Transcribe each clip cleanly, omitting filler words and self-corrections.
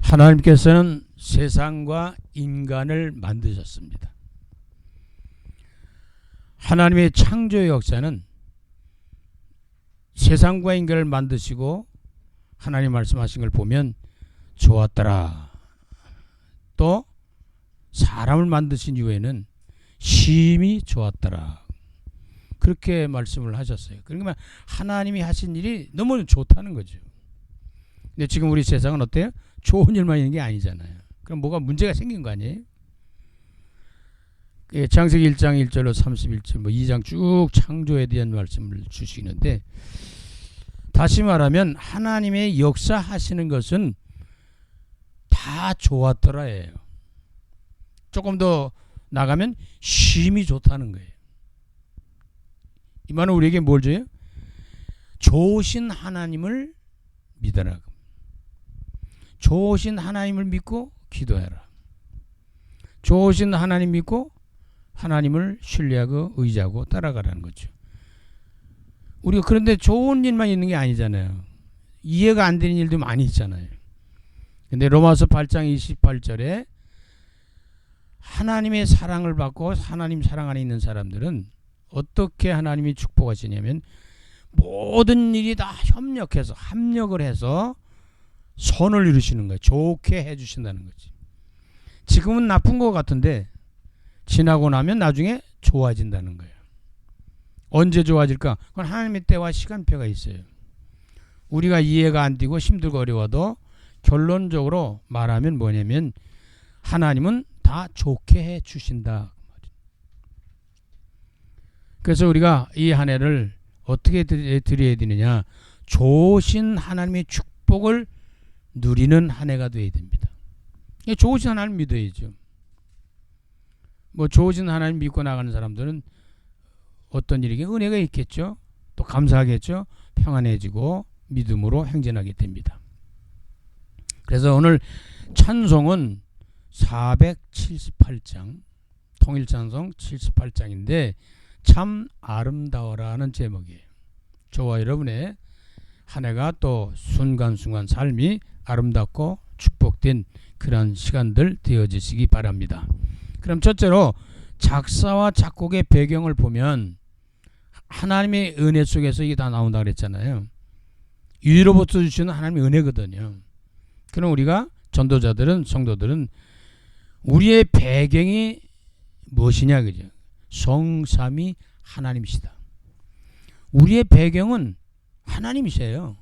하나님께서는 세상과 인간을 만드셨습니다. 하나님의 창조의 역사는 세상과 인간을 만드시고 하나님 말씀하신 걸 보면 좋았더라. 또 사람을 만드신 이후에는 심히 좋았더라. 그렇게 말씀을 하셨어요. 그러니까 하나님이 하신 일이 너무 좋다는 거죠. 근데 지금 우리 세상은 어때요? 좋은 일만 있는 게 아니잖아요. 그럼 뭐가 문제가 생긴 거 아니에요? 창세기 1장 1절로 31절 2장 쭉 창조에 대한 말씀을 주시는데, 다시 말하면 하나님의 역사하시는 것은 다 좋았더라예요. 조금 더 나가면 심히 좋다는 거예요. 이 말은 우리에게 뭘 줘요? 좋으신 하나님을 믿어라. 좋으신 하나님을 믿고 기도해라. 좋으신 하나님 믿고 하나님을 신뢰하고 의지하고 따라가라는 거죠. 우리가 그런데 좋은 일만 있는 게 아니잖아요. 이해가 안 되는 일도 많이 있잖아요. 근데 로마서 8장 28절에 하나님의 사랑을 받고 하나님 사랑 안에 있는 사람들은 어떻게 하나님이 축복하시냐면 모든 일이 다 협력해서 합력을 해서 선을 이루시는 거예요. 좋게 해주신다는 거지. 지금은 나쁜 것 같은데 지나고 나면 나중에 좋아진다는 거예요. 언제 좋아질까? 그건 하나님의 때와 시간표가 있어요. 우리가 이해가 안 되고 힘들고 어려워도 결론적으로 말하면 뭐냐면 하나님은 다 좋게 해주신다. 그래서 우리가 이 한 해를 어떻게 드려야 되느냐? 좋으신 하나님의 축복을 누리는 한 해가 되어야 됩니다. 좋으신 하나님 믿어야죠. 뭐 좋으신 하나님 믿고 나가는 사람들은 어떤 일이게 은혜가 있겠죠. 또 감사하겠죠. 평안해지고 믿음으로 행진하게 됩니다. 그래서 오늘 찬송은 478장 통일찬송 78장인데 참 아름다워라는 제목이에요. 저와 여러분의 한 해가 또 순간순간 삶이 아름답고 축복된 그런 시간들 되어지시기 바랍니다. 그럼 첫째로 작사와 작곡의 배경을 보면 하나님의 은혜 속에서 이게 다 나온다 그랬잖아요. 위로부터 주시는 하나님의 은혜거든요. 그럼 우리가 전도자들은 성도들은 우리의 배경이 무엇이냐 그죠? 성삼위 하나님이시다. 우리의 배경은 하나님이세요.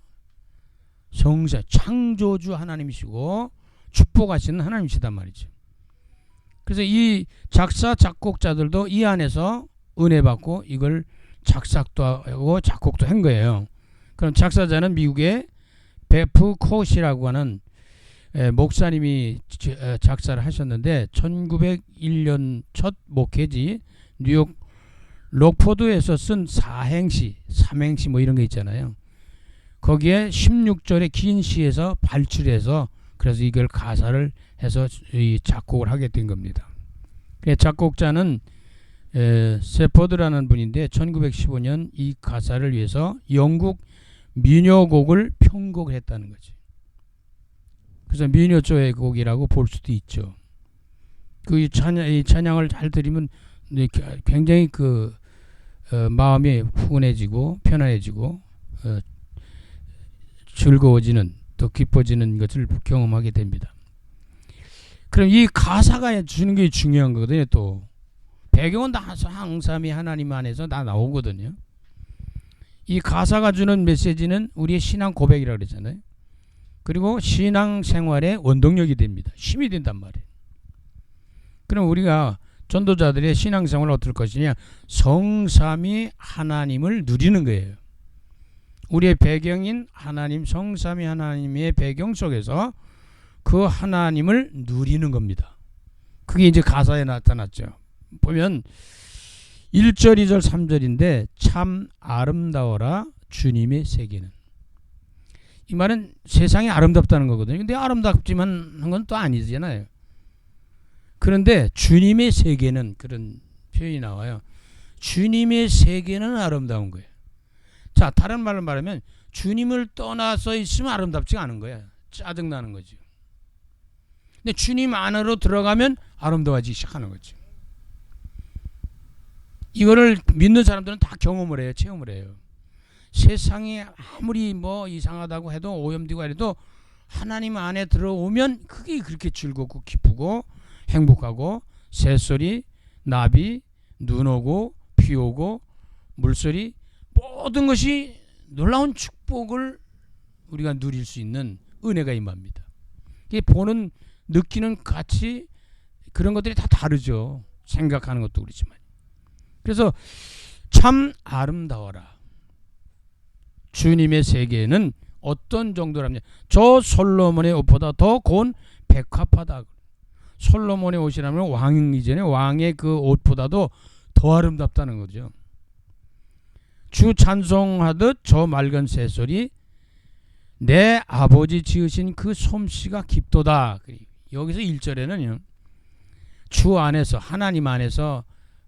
성사 창조주 하나님이시고 축복하시는 하나님이시단 말이죠. 그래서 이 작사 작곡자들도 이 안에서 은혜 받고 이걸 작사도 하고 작곡도 한 거예요. 그럼 작사자는 미국의 베프 콧이라고 하는 목사님이 작사를 하셨는데 1901년 첫 목회지 뉴욕 록포드에서 쓴 사행시, 삼행시 뭐 이런 게 있잖아요. 거기에 16절의 긴 시에서 발출해서 그래서 이걸 가사를 해서 이 작곡을 하게 된 겁니다. 작곡자는 세포드라는 분인데 1915년 이 가사를 위해서 영국 민요곡을 편곡했다는 거지. 그래서 민요조의 곡이라고 볼 수도 있죠. 이 찬양을 잘 들으면 굉장히 마음이 후원해지고 편안해지고 즐거워지는 또 기뻐지는 것을 경험하게 됩니다. 그럼 이 가사가 주는 게 중요한 거거든요. 또 배경은 다 항삼위 하나님 안에서 다 나오거든요. 이 가사가 주는 메시지는 우리의 신앙 고백이라고 그랬잖아요. 그리고 신앙 생활의 원동력이 됩니다. 힘이 된단 말이에요. 그럼 우리가 전도자들의 신앙생활을 어떨 것이냐? 성삼위 하나님을 누리는 거예요. 우리의 배경인 하나님, 성삼위 하나님의 배경 속에서 그 하나님을 누리는 겁니다. 그게 이제 가사에 나타났죠. 보면 1절, 2절, 3절인데 참 아름다워라 주님의 세계는. 이 말은 세상이 아름답다는 거거든요. 근데 아름답지만 한 건 또 아니잖아요. 그런데 주님의 세계는 그런 표현이 나와요. 주님의 세계는 아름다운 거예요. 자, 다른 말로 말하면 주님을 떠나서 있으면 아름답지가 않은 거야. 짜증나는 거죠. 근데 주님 안으로 들어가면 아름다워지기 시작하는 거죠. 이거를 믿는 사람들은 다 경험을 해요. 체험을 해요. 세상이 아무리 뭐 이상하다고 해도 오염되고 해도 하나님 안에 들어오면 그게 그렇게 즐겁고 기쁘고 행복하고 새소리, 나비, 눈 오고 비 오고 물소리 모든 것이 놀라운 축복을 우리가 누릴 수 있는 은혜가 임합니다. 이게 보는 느끼는 가치 그런 것들이 다 다르죠. 생각하는 것도 그렇지만. 그래서 참 아름다워라. 주님의 세계는 어떤 정도라면 저 솔로몬의 옷보다 더 고운 백합화다. 솔로몬의 옷이라면 왕 이전에 왕의 그 옷보다도 더 아름답다는 거죠. 주 찬송하듯 저 맑은 새소리 내 아버지 지으신 그 솜씨가 깊도다. 여기서 1절에는요. 주 안에서 하나님 안에서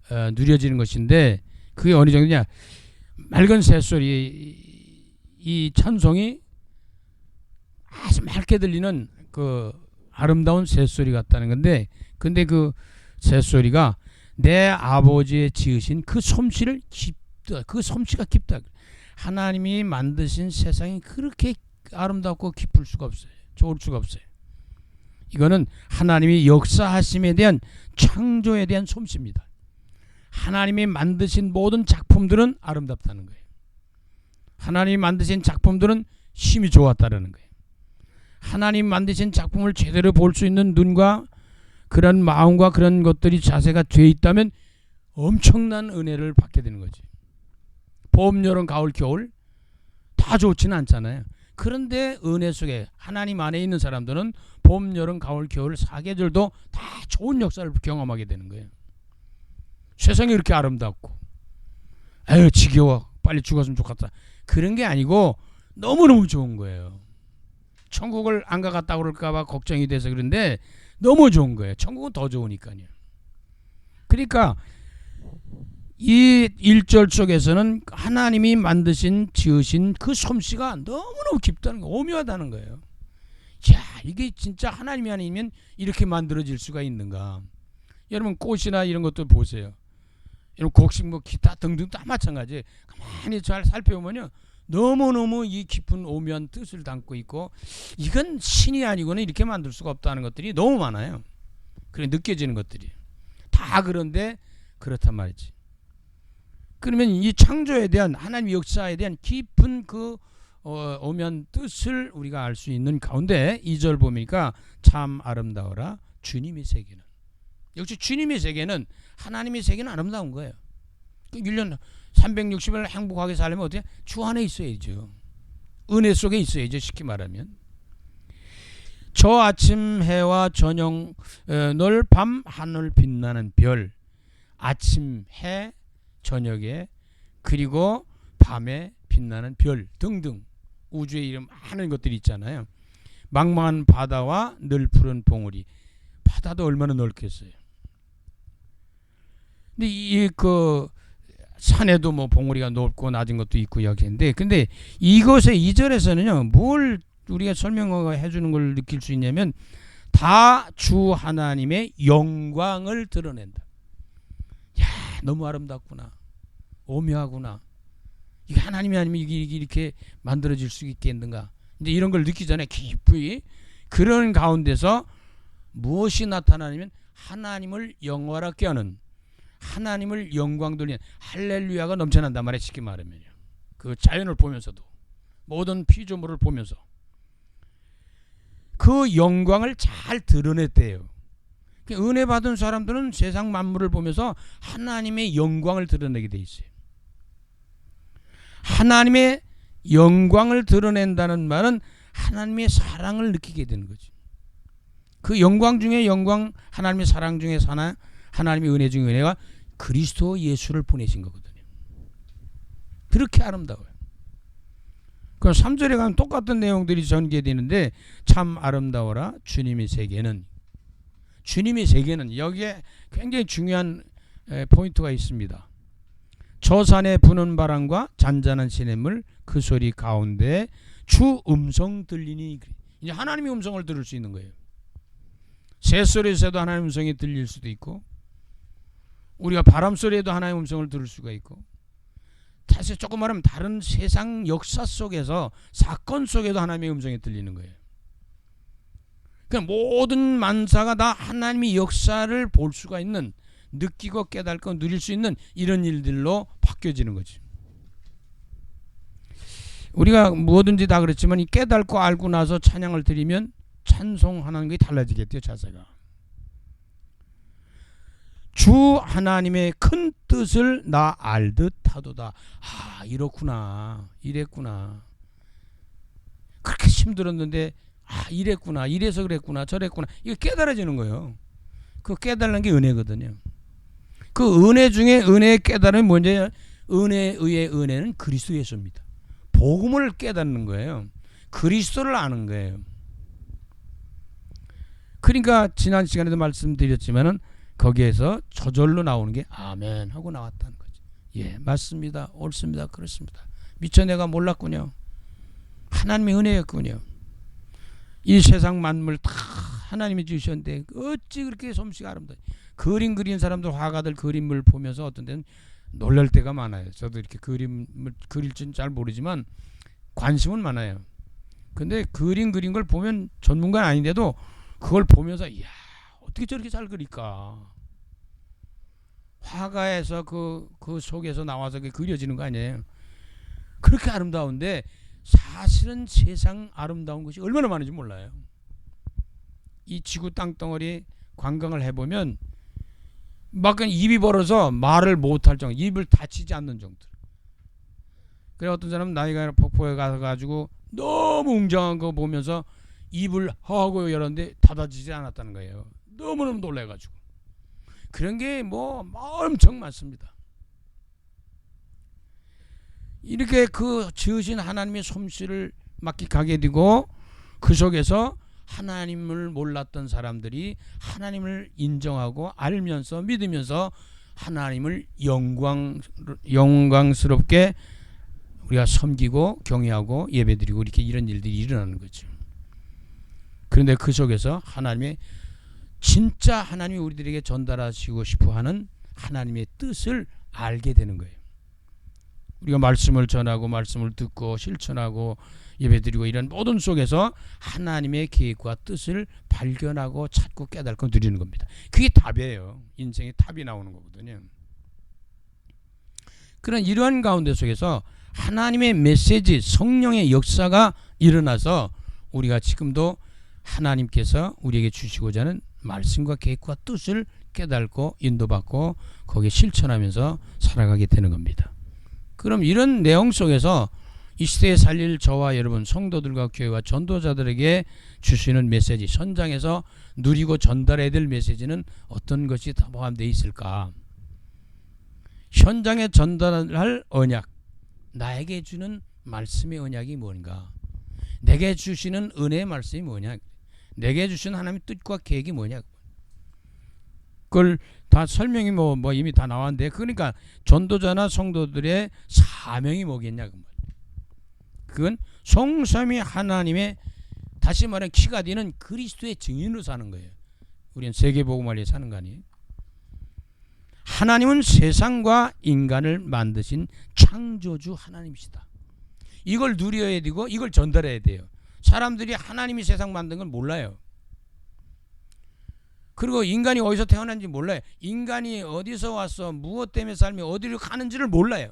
누려지는 것인데 그게 어느 정도냐. 맑은 새소리 이 찬송이 아주 맑게 들리는 그 아름다운 새소리 같다는 건데 근데 그 새소리가 내 아버지의 지으신 그 솜씨를 깊다. 그 솜씨가 깊다. 하나님이 만드신 세상이 그렇게 아름답고 깊을 수가 없어요. 좋을 수가 없어요. 이거는 하나님이 역사하심에 대한 창조에 대한 솜씨입니다. 하나님이 만드신 모든 작품들은 아름답다는 거예요. 하나님이 만드신 작품들은 힘이 좋았다는 거예요. 하나님 만드신 작품을 제대로 볼 수 있는 눈과 그런 마음과 그런 것들이 자세가 돼 있다면 엄청난 은혜를 받게 되는 거지. 봄, 여름, 가을, 겨울 다 좋지는 않잖아요. 그런데 은혜 속에 하나님 안에 있는 사람들은 봄, 여름, 가을, 겨울 사계절도 다 좋은 역사를 경험하게 되는 거예요. 세상이 이렇게 아름답고 아유 지겨워 빨리 죽었으면 좋겠다 그런 게 아니고 너무너무 좋은 거예요. 천국을 안 가갔다 그럴까 봐 걱정이 돼서 그런데 너무 좋은 거예요. 천국은 더 좋으니까요. 그러니까 이 1절 속에서는 하나님이 만드신 지으신 그 솜씨가 너무너무 깊다는 거, 오묘하다는 거예요. 야, 이게 진짜 하나님이 아니면 이렇게 만들어질 수가 있는가. 여러분 꽃이나 이런 것도 보세요. 이런 곡식 뭐 기타 등등 다 마찬가지. 가만히 잘 살펴보면요. 너무너무 이 깊은 오묘한 뜻을 담고 있고 이건 신이 아니고는 이렇게 만들 수가 없다는 것들이 너무 많아요. 그래 느껴지는 것들이. 다 그런데 그렇단 말이지. 그러면 이 창조에 대한 하나님 역사에 대한 깊은 그 오묘한 뜻을 우리가 알 수 있는 가운데 2절 보니까 참 아름다워라 주님의 세계는. 역시 주님의 세계는 하나님의 세계는 아름다운 거예요. 1년 360일 행복하게 살려면 어떻게? 주 안에 있어야죠. 은혜 속에 있어야죠. 쉽게 말하면. 저 아침 해와 저녁 널 밤 하늘 빛나는 별 아침 해 저녁에 그리고 밤에 빛나는 별 등등 우주에 이런 많은 것들이 있잖아요. 망망한 바다와 늘 푸른 봉우리. 바다도 얼마나 넓겠어요. 근데 이 그 산에도 뭐 봉우리가 넓고 낮은 것도 있고 여기인데 근데 이것의 2절에서는요 뭘 우리가 설명해 주는 걸 느낄 수 있냐면 다 주 하나님의 영광을 드러낸다. 야 너무 아름답구나. 오묘하구나. 이게 하나님이 아니면 이게 이렇게 만들어질 수 있겠는가. 이제 이런 걸 느끼기 전에 깊이 그런 가운데서 무엇이 나타나냐면 하나님을 영화롭게 하는 하나님을 영광 돌리는 할렐루야가 넘쳐난단 말이에요. 쉽게 말하면요. 그 자연을 보면서도 모든 피조물을 보면서 그 영광을 잘 드러냈대요. 은혜 받은 사람들은 세상 만물을 보면서 하나님의 영광을 드러내게 돼 있어요. 하나님의 영광을 드러낸다는 말은 하나님의 사랑을 느끼게 되는 거죠. 그 영광 중에 영광, 하나님의 사랑 중에 사나, 하나님의 은혜 중에 은혜가 그리스도 예수를 보내신 거거든요. 그렇게 아름다워요. 그럼 3절에 가면 똑같은 내용들이 전개되는데 참 아름다워라 주님의 세계는. 주님의 세계는 여기에 굉장히 중요한 포인트가 있습니다. 저 산에 부는 바람과 잔잔한 시냇물 그 소리 가운데 주 음성 들리니. 이제 하나님의 음성을 들을 수 있는 거예요. 새소리에서도 하나님의 음성이 들릴 수도 있고, 우리가 바람소리에도 하나님의 음성을 들을 수가 있고, 사실 조금 말하면 다른 세상 역사 속에서, 사건 속에도 하나님의 음성이 들리는 거예요. 그러니까 모든 만사가 다 하나님의 역사를 볼 수가 있는, 느끼고 깨닫고 누릴 수 있는 이런 일들로 바뀌어지는 거지. 우리가 뭐든지 다 그렇지만 이 깨닫고 알고 나서 찬양을 드리면 찬송하는 게 달라지겠대요, 자세가. 주 하나님의 큰 뜻을 나 알듯 하도다. 아, 이렇구나, 이랬구나. 그렇게 힘들었는데 아, 이랬구나, 이래서 그랬구나, 저랬구나. 이거 깨달아지는 거예요. 그 깨달는 게 은혜거든요. 그 은혜 중에 은혜의 깨달음이 뭔지, 은혜의 은혜는 그리스도 예수입니다. 복음을 깨닫는 거예요. 그리스도를 아는 거예요. 그러니까 지난 시간에도 말씀드렸지만은 거기에서 저절로 나오는 게 아멘 하고 나왔다는 거죠. 예, 맞습니다. 옳습니다. 그렇습니다. 미처 내가 몰랐군요. 하나님의 은혜였군요. 이 세상 만물 다 하나님이 주셨는데 어찌 그렇게 솜씨가 아름다워. 그림 그린 사람들, 화가들 그림을 보면서 어떤 데는 놀랄 때가 많아요. 저도 이렇게 그림을 그릴 줄 잘 모르지만 관심은 많아요. 근데 그림 그린 걸 보면 전문가는 아닌데도 그걸 보면서 이야, 어떻게 저렇게 잘 그릴까. 화가에서 그 속에서 나와서 그려지는 거 아니에요. 그렇게 아름다운데 사실은 세상 아름다운 것이 얼마나 많은지 몰라요. 이 지구 땅덩어리 관광을 해보면 막 입이 벌어서 말을 못할 정도, 입을 닫히지 않는 정도. 그래 어떤 사람은 나이가 폭포에 가가지고 너무 웅장한 거 보면서 입을 하고 열었는데 닫아지지 않았다는 거예요. 너무너무 놀래가지고. 그런 게 뭐 엄청 많습니다. 이렇게 그 지으신 하나님의 솜씨를 맡기게 되고 그 속에서 하나님을 몰랐던 사람들이 하나님을 인정하고 알면서 믿으면서 하나님을 영광스럽게 우리가 섬기고 경외하고 예배드리고 이렇게 이런 일들이 일어나는 거죠. 그런데 그 속에서 하나님의 진짜 하나님이 우리들에게 전달하시고 싶어하는 하나님의 뜻을 알게 되는 거예요. 우리가 말씀을 전하고 말씀을 듣고 실천하고 예배드리고 이런 모든 속에서 하나님의 계획과 뜻을 발견하고 찾고 깨닫고 누리는 겁니다. 그게 답이에요. 인생의 답이 나오는 거거든요. 그런 이러한 가운데 속에서 하나님의 메시지, 성령의 역사가 일어나서 우리가 지금도 하나님께서 우리에게 주시고자 하는 말씀과 계획과 뜻을 깨닫고 인도받고 거기에 실천하면서 살아가게 되는 겁니다. 그럼 이런 내용 속에서 이 시대에 살릴 저와 여러분 성도들과 교회와 전도자들에게 주시는 메시지, 현장에서 누리고 전달해야 될 메시지는 어떤 것이 다 포함되어 있을까? 현장에 전달할 언약, 나에게 주는 말씀의 언약이 뭔가? 내게 주시는 은혜의 말씀이 뭐냐? 내게 주신 하나님의 뜻과 계획이 뭐냐? 그걸 다 설명이 뭐 이미 다 나왔는데, 그러니까 전도자나 성도들의 사명이 뭐겠냐? 그건 성삼위 하나님의, 다시 말하면 키가 되는 그리스도의 증인으로 사는 거예요. 우리는 세계복음화에 사는 거 아니에요? 하나님은 세상과 인간을 만드신 창조주 하나님이시다. 이걸 누려야 되고 이걸 전달해야 돼요. 사람들이 하나님이 세상 만든 걸 몰라요. 그리고 인간이 어디서 태어난지 몰라요. 인간이 어디서 와서 무엇 때문에 살며 어디로 가는지를 몰라요.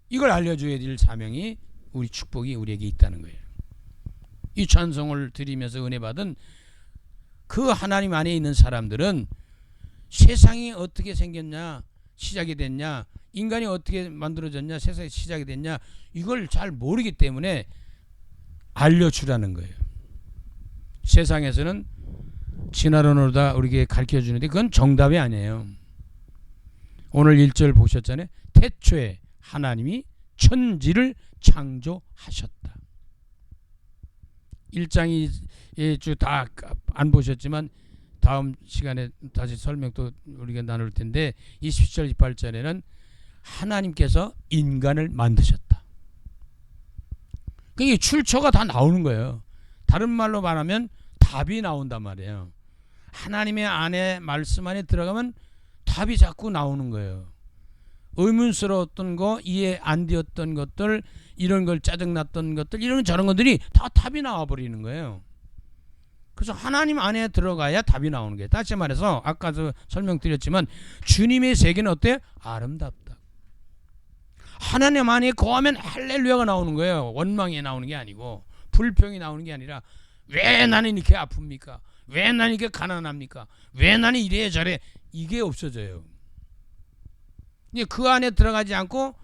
이걸 알려줘야 될 사명이, 우리 축복이 우리에게 있다는 거예요. 이 찬송을 드리면서 은혜 받은 그 하나님 안에 있는 사람들은 세상이 어떻게 생겼냐, 시작이 됐냐, 인간이 어떻게 만들어졌냐, 세상이 시작이 됐냐, 이걸 잘 모르기 때문에 알려주라는 거예요. 세상에서는 진화론으로다 우리에게 가르쳐주는데 그건 정답이 아니에요. 오늘 1절 보셨잖아요. 태초에 하나님이 천지를 창조하셨다. 1장 2주 다 안 보셨지만 다음 시간에 다시 설명도 우리가 나눌 텐데 27절 28절에는 하나님께서 인간을 만드셨다. 그게 출처가 다 나오는 거예요. 다른 말로 말하면 답이 나온단 말이에요. 하나님의 안에 말씀 안에 들어가면 답이 자꾸 나오는 거예요. 의문스러웠던 거, 이해 안 되었던 것들, 이런 걸 짜증났던 것들, 이런 저런 것들이 다 답이 나와버리는 거예요. 그래서 하나님 안에 들어가야 답이 나오는 거예요. 다시 말해서 아까도 설명드렸지만 주님의 세계는 어때요? 아름답다. 하나님 안에 거하면 할렐루야가 나오는 거예요. 원망이 나오는 게 아니고, 불평이 나오는 게 아니라, 왜 나는 이렇게 아픕니까? 왜 나는 이렇게 가난합니까? 왜 나는 이래 저래? 이게 없어져요. 그 안에 들어가지 않고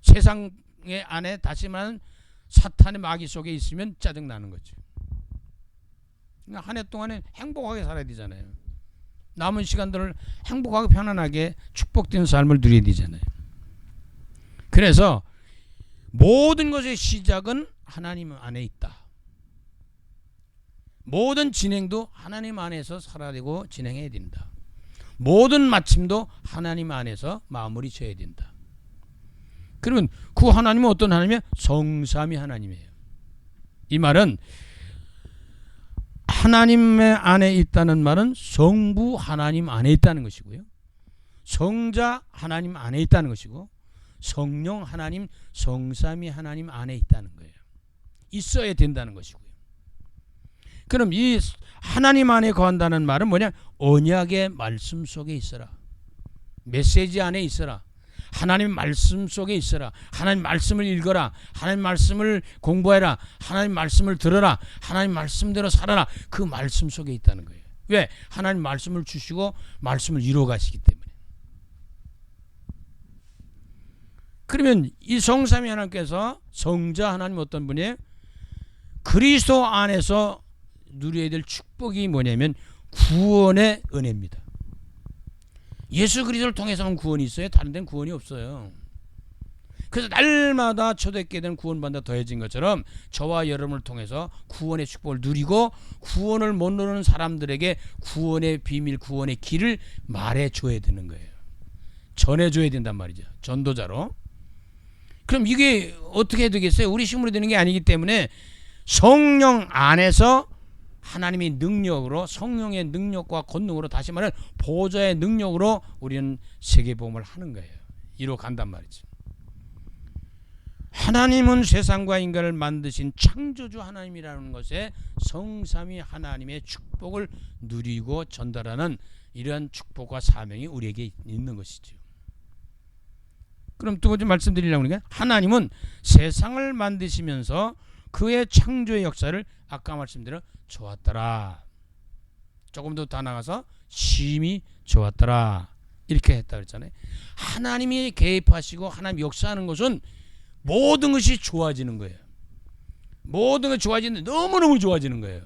세상의 안에, 다시 말하면 사탄의 마귀 속에 있으면 짜증나는 거죠. 한 해 동안에 행복하게 살아야 되잖아요. 남은 시간들을 행복하게 편안하게 축복된 삶을 누려야 되잖아요. 그래서 모든 것의 시작은 하나님 안에 있다. 모든 진행도 하나님 안에서 살아야 되고 진행해야 된다. 모든 마침도 하나님 안에서 마무리 쳐야 된다. 그러면 그 하나님은 어떤 하나님이에요? 성삼위 하나님이에요. 이 말은 하나님의 안에 있다는 말은 성부 하나님 안에 있다는 것이고요, 성자 하나님 안에 있다는 것이고, 성령 하나님, 성삼위 하나님 안에 있다는 거예요. 있어야 된다는 것이고요. 그럼 이 하나님 안에 거한다는 말은 뭐냐? 언약의 말씀 속에 있어라. 메시지 안에 있어라. 하나님 말씀 속에 있어라. 하나님 말씀을 읽어라. 하나님 말씀을 공부해라. 하나님 말씀을 들어라. 하나님 말씀대로 살아라. 그 말씀 속에 있다는 거예요. 왜? 하나님 말씀을 주시고 말씀을 이루어 가시기 때문에. 그러면 이 성삼위 하나님께서, 성자 하나님 어떤 분이에요? 그리스도 안에서 누려야 될 축복이 뭐냐면 구원의 은혜입니다. 예수 그리스도를 통해서만 구원이 있어요. 다른 데는 구원이 없어요. 그래서 날마다 초대께 되는 구원받는다 더해진 것처럼 저와 여러분을 통해서 구원의 축복을 누리고, 구원을 못 누리는 사람들에게 구원의 비밀, 구원의 길을 말해줘야 되는 거예요. 전해줘야 된단 말이죠. 전도자로. 그럼 이게 어떻게 되겠어요? 우리 힘으로 되는 게 아니기 때문에 성령 안에서 하나님의 능력으로, 성령의 능력과 권능으로, 다시 말하면 보좌의 능력으로 우리는 세계복음을 하는 거예요. 이루어 간단 말이죠. 하나님은 세상과 인간을 만드신 창조주 하나님이라는 것에 성삼위 하나님의 축복을 누리고 전달하는 이러한 축복과 사명이 우리에게 있는 것이죠. 그럼 두 번째 말씀드리려고 하는 게, 하나님은 세상을 만드시면서 그의 창조의 역사를 아까 말씀드린 좋았더라. 조금 더 나가서 심히 좋았더라. 이렇게 했다 그랬잖아요. 하나님이 개입하시고 하나님 역사하는 것은 모든 것이 좋아지는 거예요. 모든 것이 좋아지는데 너무너무 좋아지는 거예요.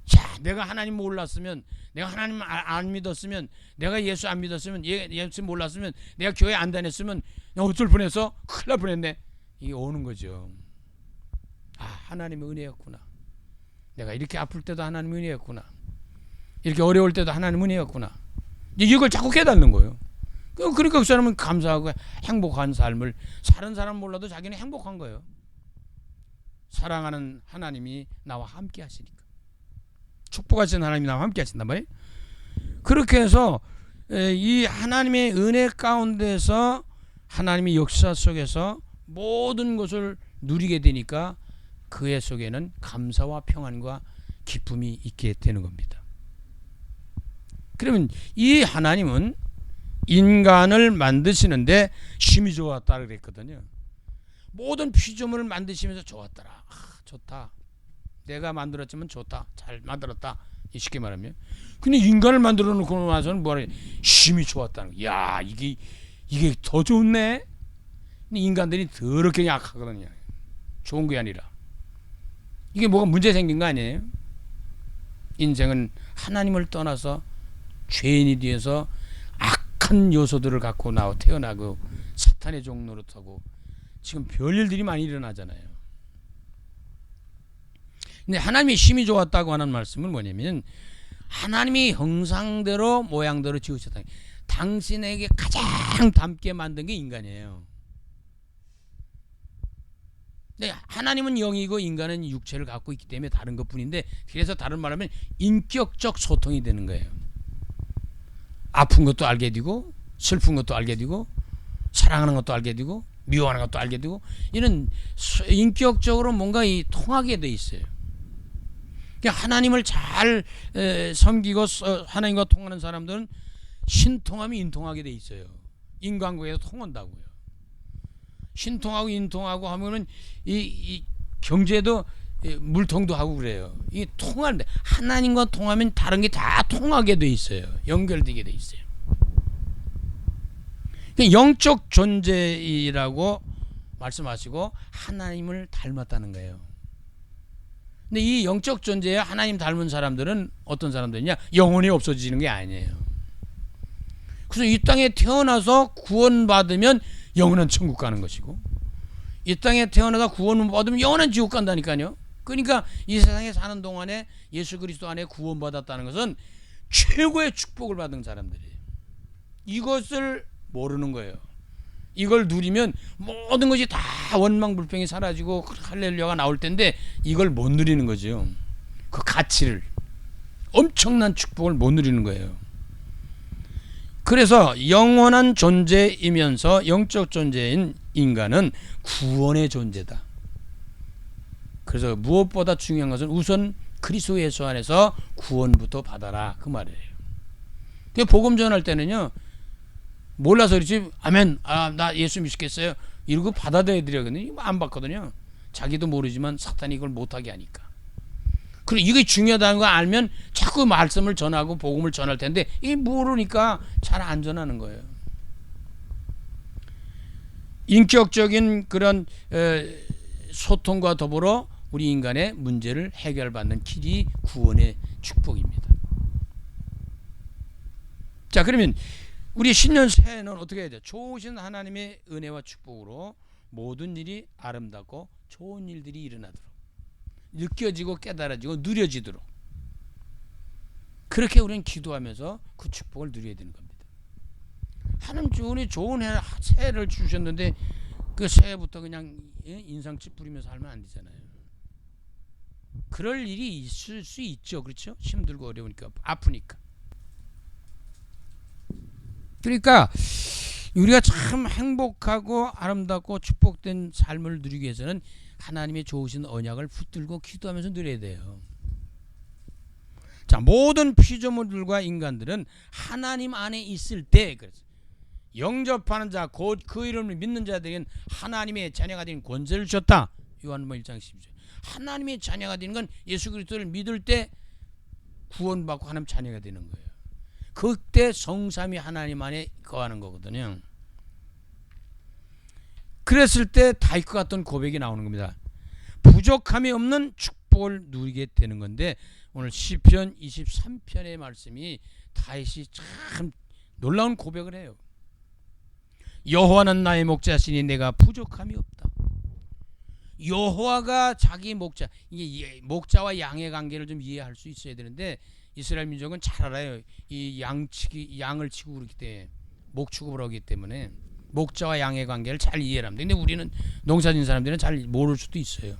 자, 내가 하나님 몰랐으면, 내가 하나님 안 믿었으면, 내가 예수 안 믿었으면, 예수 몰랐으면, 내가 교회 안 다녔으면 어쩔 뻔했어? 큰일 날 뻔했네. 이게 오는 거죠. 아, 하나님의 은혜였구나. 내가 이렇게 아플 때도 하나님의 은혜였구나. 이렇게 어려울 때도 하나님의 은혜였구나. 이걸 자꾸 깨닫는 거예요. 그러니까 그 사람은 감사하고 행복한 삶을 사는 사람 몰라도 자기는 행복한 거예요. 사랑하는 하나님이 나와 함께 하시니까. 축복하신 하나님이 나와 함께 하신단 말이에요. 그렇게 해서 이 하나님의 은혜 가운데서 하나님의 역사 속에서 모든 것을 누리게 되니까 그의 속에는 감사와 평안과 기쁨이 있게 되는 겁니다. 그러면 이 하나님은 인간을 만드시는데 심히 좋았다 그랬거든요. 모든 피조물을 만드시면서 좋았더라. 아, 좋다. 내가 만들었지만 좋다. 잘 만들었다. 쉽게 말하면. 근데 인간을 만들어 놓고 나서는 뭐래? 심히 좋았다는 거. 야, 이게 더 좋네. 근데 인간들이 더럽게 약하거든요. 좋은 게 아니라. 이게 뭐가 문제 생긴 거 아니에요? 인생은 하나님을 떠나서 죄인이 되어서 악한 요소들을 갖고 태어나고 사탄의 종노릇하고 지금 별일들이 많이 일어나잖아요. 근데 하나님이 심히 좋았다고 하는 말씀은 뭐냐면, 하나님이 형상대로 모양대로 지으셨다. 당신에게 가장 닮게 만든 게 인간이에요. 네, 하나님은 영이고 인간은 육체를 갖고 있기 때문에 다른 것뿐인데, 그래서 다른 말하면 인격적 소통이 되는 거예요. 아픈 것도 알게 되고 슬픈 것도 알게 되고 사랑하는 것도 알게 되고 미워하는 것도 알게 되고, 이런 인격적으로 뭔가 통하게 돼 있어요. 그러니까 하나님을 잘 섬기고 하나님과 통하는 사람들은 신통함이 인통하게 돼 있어요. 인간관계에서 통한다고요. 신통하고 인통하고 하면은 이 경제도 물통도 하고 그래요. 이 통하는데, 하나님과 통하면 다른 게 다 통하게 돼 있어요. 연결되게 돼 있어요. 영적 존재이라고 말씀하시고 하나님을 닮았다는 거예요. 근데 이 영적 존재에 하나님 닮은 사람들은 어떤 사람들이냐? 영혼이 없어지는 게 아니에요. 그래서 이 땅에 태어나서 구원받으면 영원한 천국 가는 것이고, 이 땅에 태어나서 구원받으면 영원한 지옥 간다니까요. 그러니까 이 세상에 사는 동안에 예수 그리스도 안에 구원받았다는 것은 최고의 축복을 받은 사람들이에요. 이것을 모르는 거예요. 이걸 누리면 모든 것이 다 원망불평이 사라지고 할렐루야가 나올 텐데, 이걸 못 누리는 거죠. 그 가치를, 엄청난 축복을 못 누리는 거예요. 그래서 영원한 존재이면서 영적 존재인 인간은 구원의 존재다. 그래서 무엇보다 중요한 것은 우선 그리스도 예수 안에서 구원부터 받아라, 그 말이에요. 복음 전할 때는요, 몰라서 그렇지 아멘, 나 예수 믿겠어요 이러고 받아들여야 되거든요. 안 받거든요. 자기도 모르지만 사탄이 이걸 못하게 하니까. 그리고 이게 중요하다는 거 알면 자꾸 말씀을 전하고 복음을 전할 텐데, 이게 모르니까 잘 안 전하는 거예요. 인격적인 그런 소통과 더불어 우리 인간의 문제를 해결받는 길이 구원의 축복입니다. 자, 그러면 우리 신년 새해는 어떻게 해야 돼요? 좋으신 하나님의 은혜와 축복으로 모든 일이 아름답고 좋은 일들이 일어나도록, 느껴지고 깨달아지고 누려지도록, 그렇게 우리는 기도하면서 그 축복을 누려야 되는 겁니다. 하나님 우리 좋은 새해를 주셨는데 그 새해부터 그냥 인상 찌푸리면서 살면 안 되잖아요. 그럴 일이 있을 수 있죠. 그렇죠? 힘들고 어려우니까, 아프니까. 그러니까 우리가 참 행복하고 아름답고 축복된 삶을 누리기 위해서는 하나님의 좋으신 언약을 붙들고 기도하면서 누려야 돼요. 자, 모든 피조물들과 인간들은 하나님 안에 있을 때, 그래서 영접하는 자 곧 그 이름을 믿는 자들에게는 하나님의 자녀가 되는 권세를 주셨다. 요한복음 1장 12절. 하나님의 자녀가 되는 건 예수 그리스도를 믿을 때 구원받고 하나님 자녀가 되는 거예요. 그때 성삼위 하나님 안에 거하는 거거든요. 그랬을 때 다윗과 같은 고백이 나오는 겁니다. 부족함이 없는 축복을 누리게 되는 건데, 오늘 시편 23편의 말씀이 다윗이 참 놀라운 고백을 해요. 여호와는 나의 목자시니 내가 부족함이 없다. 여호와가 자기 목자, 이게 목자와 양의 관계를 좀 이해할 수 있어야 되는데, 이스라엘 민족은 잘 알아요. 이 양을 치고 그렇기 때문에, 목 취급을 하기 때문에 목자와 양의 관계를 잘 이해를 합니다. 근데 우리는 농사진 사람들은 잘 모를 수도 있어요.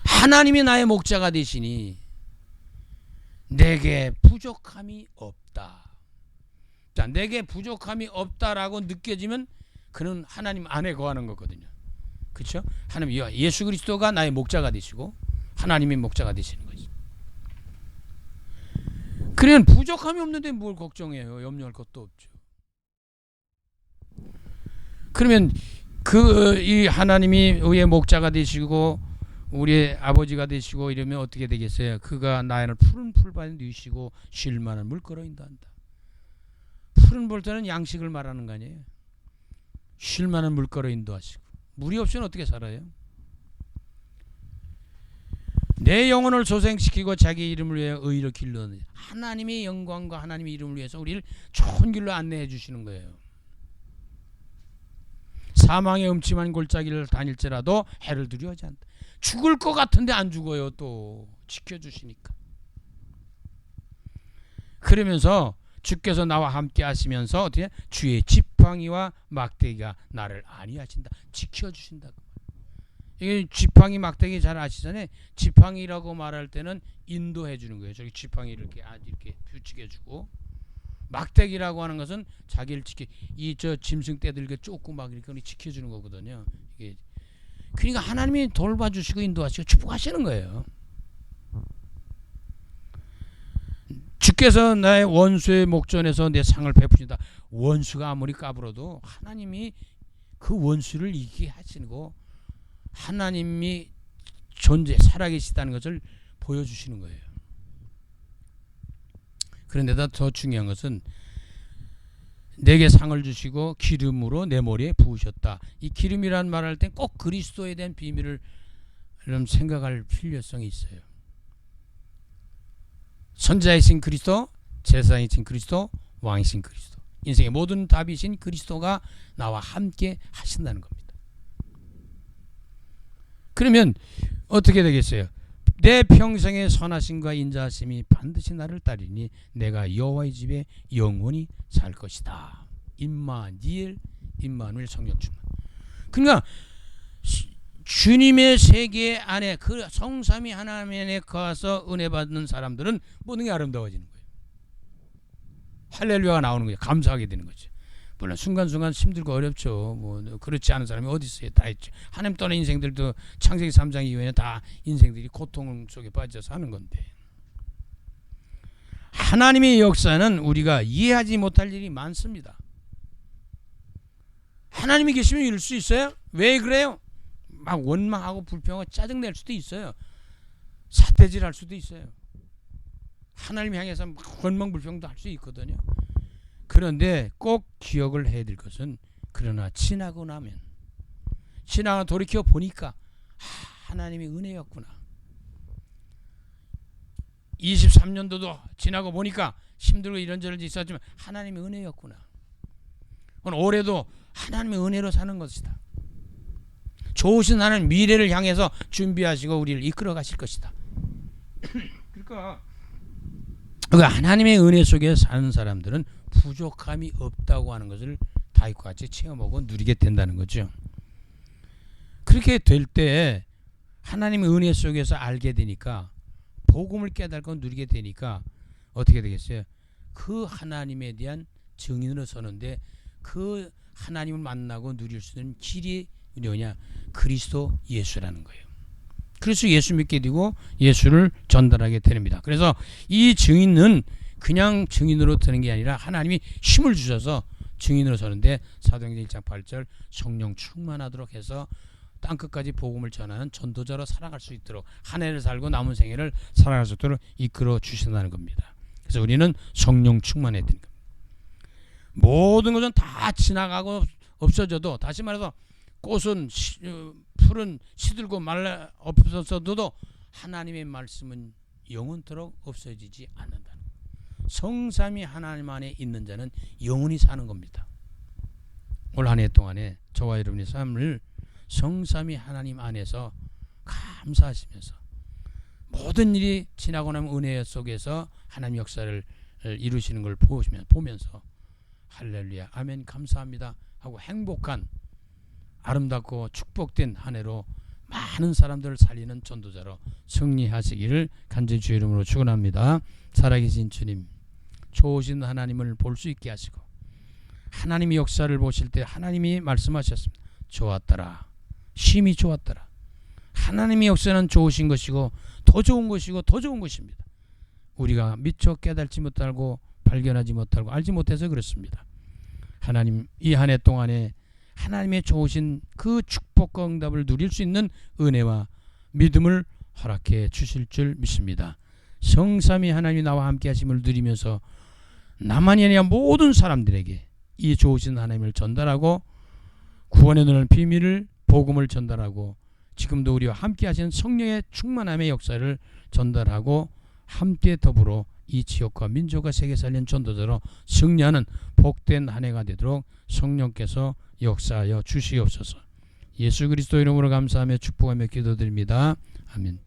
하나님이 나의 목자가 되시니 내게 부족함이 없다. 자, 내게 부족함이 없다라고 느껴지면 그는 하나님 안에 거하는 거거든요. 그렇죠? 하나님, 예수 그리스도가 나의 목자가 되시고 하나님의 목자가 되시는 거죠. 그러면 부족함이 없는데 뭘 걱정해요? 염려할 것도 없죠. 그러면 이 하나님이 우리의 목자가 되시고 우리의 아버지가 되시고 이러면 어떻게 되겠어요? 그가 나를 푸른 풀밭에 누이시고 쉴 만한 물가로 인도한다. 푸른 풀때는 양식을 말하는 거 아니에요? 쉴 만한 물가로 인도하시고. 물이 없이는 어떻게 살아요? 내 영혼을 소생시키고 자기 이름을 위해 의로 길러는, 하나님의 영광과 하나님의 이름을 위해서 우리를 좋은 길로 안내해 주시는 거예요. 사망의 음침한 골짜기를 다닐지라도 해를 두려워하지 않다. 죽을 것 같은데 안 죽어요. 또 지켜주시니까. 그러면서 주께서 나와 함께 하시면서 어떻게 주의 지팡이와 막대기가 나를 안위하신다. 지켜주신다. 이게 지팡이 막대기 잘 아시잖아요. 지팡이라고 말할 때는 인도해 주는 거예요. 저기 지팡이 이렇게 이렇게 뷰치게 주고, 막대기라고 하는 것은 자기를 이 저 짐승 떼들 게 쫓고 막 이렇게 지켜주는 거거든요. 이게 그러니까 하나님이 돌봐주시고 인도하시고 축복하시는 거예요. 주께서 나의 원수의 목전에서 내 상을 베푸신다. 원수가 아무리 까불어도 하나님이 그 원수를 이기게 하시고 하나님이 살아계시다는 것을 보여주시는 거예요. 그런데다 더 중요한 것은 내게 상을 주시고 기름으로 내 머리에 부으셨다. 이 기름이란 말할 땐 꼭 그리스도에 대한 비밀을 생각할 필요성이 있어요. 선자이신 그리스도, 제사장이신 그리스도, 왕이신 그리스도, 인생의 모든 답이신 그리스도가 나와 함께 하신다는 겁니다. 그러면 어떻게 되겠어요? 내 평생의 선하심과 인자하심이 반드시 나를 따르니 내가 여호와의 집에 영원히 살 것이다. 임마누엘 성령 충만. 그러니까 주님의 세계 안에 그 성삼위 하나님 안에 거하서 은혜 받는 사람들은 모든 게 아름다워지는 거예요. 할렐루야가 나오는 거예요. 감사하게 되는 거죠. 물론 순간순간 힘들고 어렵죠. 뭐 그렇지 않은 사람이 어디 있어요. 다 있죠. 하나님 떠난 인생들도 창세기 3장 이후에는 다 인생들이 고통 속에 빠져서 하는 건데, 하나님의 역사는 우리가 이해하지 못할 일이 많습니다. 하나님이 계시면 이럴 수 있어요? 왜 그래요? 막 원망하고 불평하고 짜증낼 수도 있어요. 삿대질할 수도 있어요. 하나님 향해서 막 원망불평도 할 수 있거든요. 그런데 꼭 기억을 해야 될 것은, 그러나 지나고 나면, 지나가 돌이켜 보니까 하나님의 은혜였구나. 23년도도 지나고 보니까 힘들고 이런저런 있었지만 하나님의 은혜였구나. 올해도 하나님의 은혜로 사는 것이다. 좋으신 하나님 미래를 향해서 준비하시고 우리를 이끌어 가실 것이다. 그러니까 하나님의 은혜 속에 사는 사람들은 부족함이 없다고 하는 것을 다윗과 같이 체험하고 누리게 된다는 거죠. 그렇게 될 때 하나님의 은혜 속에서 알게 되니까, 복음을 깨닫고 누리게 되니까 어떻게 되겠어요? 그 하나님에 대한 증인으로 서는데, 그 하나님을 만나고 누릴 수 있는 길이 뭐냐? 그리스도 예수라는 거예요. 그래서 예수 믿게 되고 예수를 전달하게 됩니다. 그래서 이 증인은 그냥 증인으로 되는 게 아니라 하나님이 힘을 주셔서 증인으로 서는데, 사도행전 1장 8절 성령 충만하도록 해서 땅끝까지 복음을 전하는 전도자로 살아갈 수 있도록, 한 해를 살고 남은 생애를 살아갈 수 있도록 이끌어 주신다는 겁니다. 그래서 우리는 성령 충만해야 되는 겁니다. 모든 것은 다 지나가고 없어져도, 다시 말해서 꽃은 풀은 시들고 말라 없어져도 하나님의 말씀은 영원토록 없어지지 않는다는 거예요. 성삼위 하나님 안에 있는 자는 영원히 사는 겁니다. 올 한 해 동안에 저와 여러분의 삶을 성삼위 하나님 안에서 감사하시면서, 모든 일이 지나고 나면 은혜 속에서 하나님 역사를 이루시는 걸 보면서 할렐루야 아멘 감사합니다 하고 행복한 아름답고 축복된 한 해로 많은 사람들을 살리는 전도자로 승리하시기를 간절히 주의 이름으로 축원합니다. 살아계신 주님, 좋으신 하나님을 볼 수 있게 하시고, 하나님의 역사를 보실 때 하나님이 말씀하셨습니다. 좋았더라, 심히 좋았더라. 하나님의 역사는 좋으신 것이고 더 좋은 것이고 더 좋은 것입니다. 우리가 미처 깨달지 못하고 발견하지 못하고 알지 못해서 그렇습니다. 하나님, 이 한 해 동안에 하나님의 좋으신 그 축복과 응답을 누릴 수 있는 은혜와 믿음을 허락해 주실 줄 믿습니다. 성삼위 하나님이 나와 함께 하심을 누리면서 나만이 아니라 모든 사람들에게 이 좋으신 하나님을 전달하고, 구원의 눈을 비밀을 복음을 전달하고, 지금도 우리와 함께 하시는 성령의 충만함의 역사를 전달하고, 함께 더불어 이 지역과 민족과 세계 살린 전도자로 승리하는 복된 한 해가 되도록 성령께서 역사하여 주시옵소서. 예수 그리스도 이름으로 감사하며 축복하며 기도드립니다. 아멘.